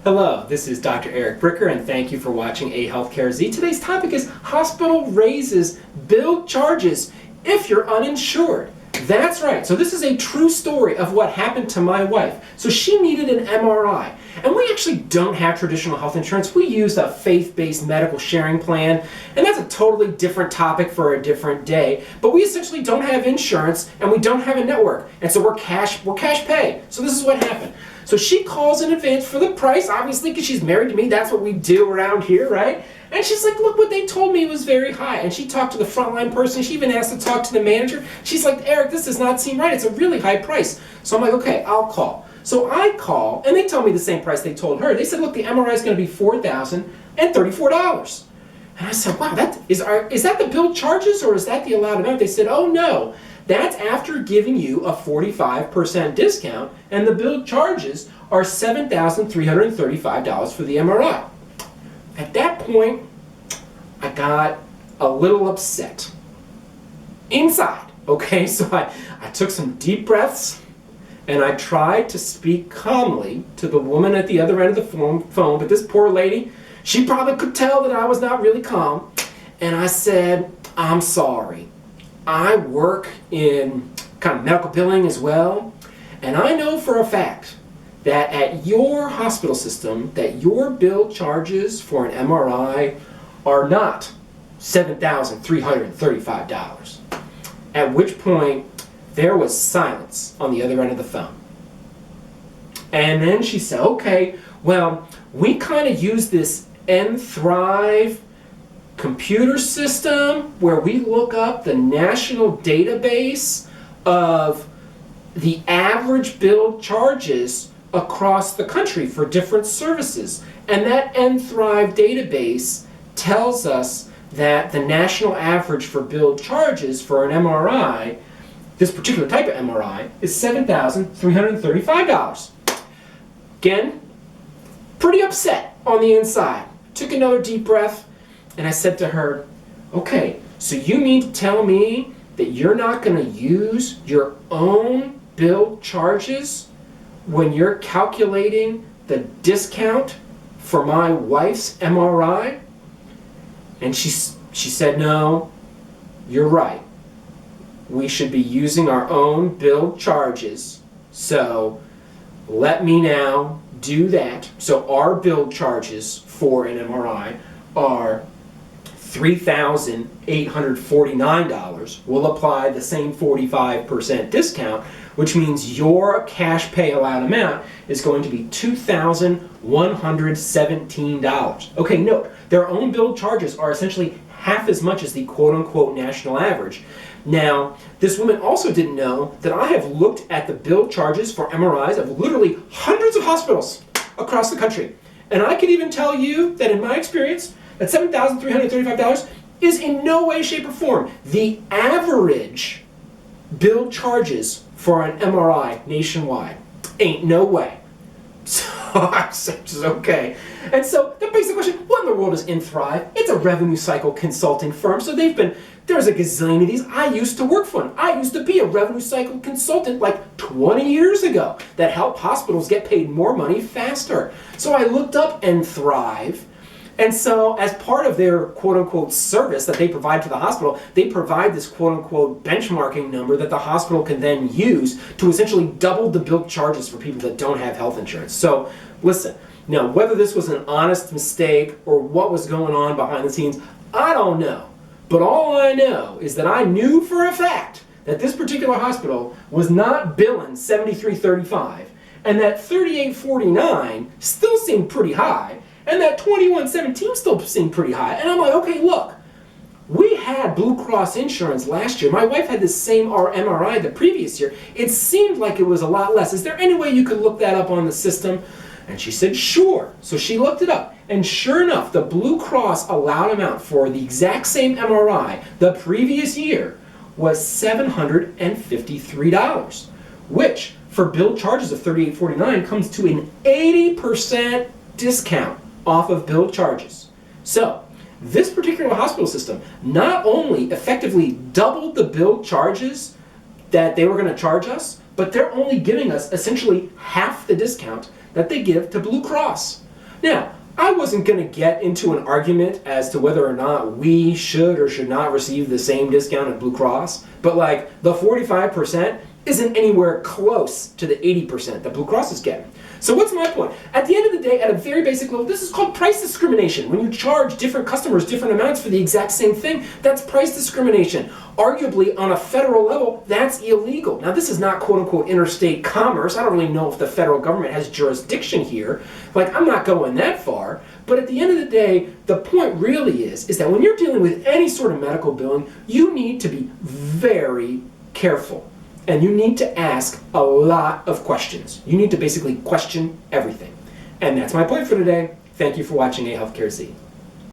Hello, this is Dr. Eric Bricker, and thank you for watching A Healthcare Z. Today's topic is hospital raises bill charges if you're uninsured. That's right. So this is a true story of what happened to my wife. So she needed an MRI, and we actually don't have traditional health insurance. We use a faith-based medical sharing plan, and that's a totally different topic for a different day. But we essentially don't have insurance, and we don't have a network, and so we're cash pay. So this is what happened. So she calls in advance for the price, obviously, because she's married to me. That's what we do around here, right? And she's like, look, what they told me was very high. And she talked to the frontline person. She even asked to talk to the manager. She's like, Eric, this does not seem right. It's a really high price. So I'm like, okay, I'll call. So I call, and they tell me the same price they told her. They said, look, the MRI is going to be $4,034. And I said, wow, is that the bill charges or is that the allowed amount? They said, oh, no. That's after giving you a 45% discount, and the bill charges are $7,335 for the MRI. At that point, I got a little upset. Inside, okay? So I took some deep breaths, and I tried to speak calmly to the woman at the other end of the phone, but this poor lady, she probably could tell that I was not really calm, and I said, I'm sorry. I work in kind of medical billing as well, and I know for a fact that at your hospital system that your bill charges for an MRI are not $7,335. At which point there was silence on the other end of the phone. And then she said, okay, well, we kind of use this nthrive computer system where we look up the national database of the average bill charges across the country for different services. And that nthrive database tells us that the national average for bill charges for an MRI, this particular type of MRI, is $7,335. Again, pretty upset on the inside. Took another deep breath. And I said to her, okay, so you mean to tell me that you're not going to use your own bill charges when you're calculating the discount for my wife's MRI? And she said, no, you're right. We should be using our own bill charges. So let me now do that. So our bill charges for an MRI are $3,849. We'll apply the same 45% discount, which means your cash pay allowed amount is going to be $2,117. Okay, note, their own bill charges are essentially half as much as the quote-unquote national average. Now, this woman also didn't know that I have looked at the bill charges for MRIs of literally hundreds of hospitals across the country. And I can even tell you that in my experience, that $7,335 is in no way, shape, or form the average bill charges for an MRI nationwide. Ain't no way. So I said, okay. And so that begs the question, what in the world is nthrive? It's a revenue cycle consulting firm. So there's a gazillion of these. I used to work for them. I used to be a revenue cycle consultant like 20 years ago that helped hospitals get paid more money faster. So I looked up nthrive. And so as part of their quote-unquote service that they provide to the hospital, they provide this quote-unquote benchmarking number that the hospital can then use to essentially double the bill charges for people that don't have health insurance. So listen, now whether this was an honest mistake or what was going on behind the scenes, I don't know. But all I know is that I knew for a fact that this particular hospital was not billing $73.35, and that $38.49 still seemed pretty high, and that $21.17 still seemed pretty high. And I'm like, okay, look, we had Blue Cross insurance last year. My wife had the same MRI the previous year. It seemed like it was a lot less. Is there any way you could look that up on the system? And she said, sure. So she looked it up. And sure enough, the Blue Cross allowed amount for the exact same MRI the previous year was $753, which for bill charges of $38.49 comes to an 80% discount off of bill charges. So this particular hospital system not only effectively doubled the bill charges that they were going to charge us, but they're only giving us essentially half the discount that they give to Blue Cross. Now, I wasn't going to get into an argument as to whether or not we should or should not receive the same discount at Blue Cross, but like the 45% isn't anywhere close to the 80% that Blue Cross is getting. So what's my point? At the end of the day, at a very basic level, this is called price discrimination. When you charge different customers different amounts for the exact same thing, that's price discrimination. Arguably, on a federal level, that's illegal. Now, this is not quote-unquote interstate commerce. I don't really know if the federal government has jurisdiction here. Like, I'm not going that far. But at the end of the day, the point really is that when you're dealing with any sort of medical billing, you need to be very careful. And you need to ask a lot of questions. You need to basically question everything. And that's my point for today. Thank you for watching A Healthcare Z.